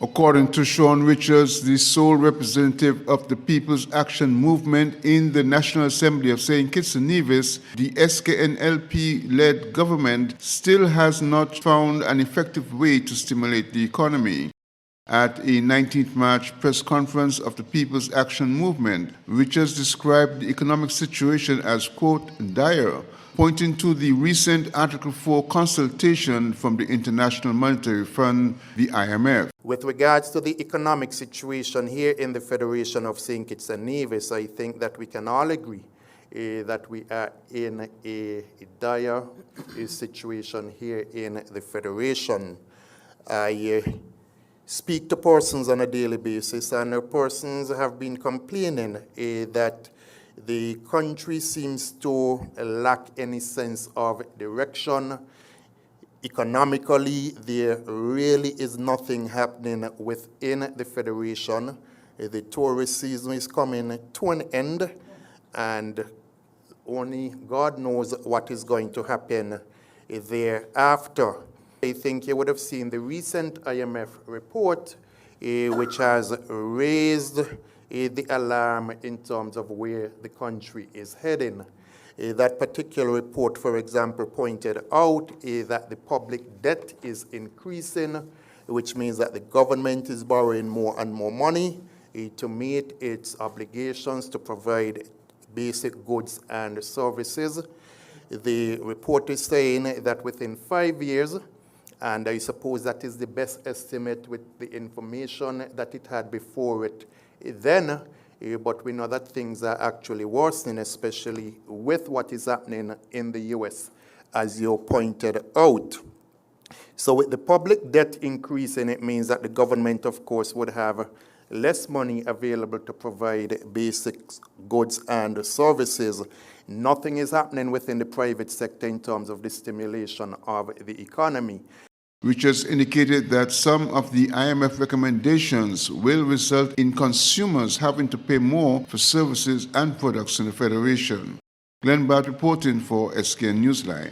According to Shawn Richards, the sole representative of the People's Action Movement in the National Assembly of St. Kitts and Nevis, the SKNLP-led government still has not found an effective way to stimulate the economy. At a 19th March press conference of the People's Action Movement, Richards described the economic situation as, quote, dire, pointing to the recent Article 4 consultation from the International Monetary Fund, the IMF. With regards to the economic situation here in the Federation of St. Kitts and Nevis, I think that we can all agree that we are in a dire situation here in the Federation. I speak to persons on a daily basis, and persons have been complaining that the country seems to lack any sense of direction. Economically, there really is nothing happening within the Federation. The tourist season is coming to an end, and only God knows what is going to happen thereafter. I think you would have seen the recent IMF report, which has raised the alarm in terms of where the country is heading. That particular report, for example, pointed out that the public debt is increasing, which means that the government is borrowing more and more money to meet its obligations to provide basic goods and services. The report is saying that within 5 years, and I suppose that is the best estimate with the information that it had before it then, but we know that things are actually worsening, especially with what is happening in the US, as you pointed out. So with the public debt increasing, it means that the government, of course, would have less money available to provide basic goods and services. Nothing is happening within the private sector in terms of the stimulation of the economy. Richards indicated that some of the IMF recommendations will result in consumers having to pay more for services and products in the Federation. Glenn Bart reporting for SKN Newsline.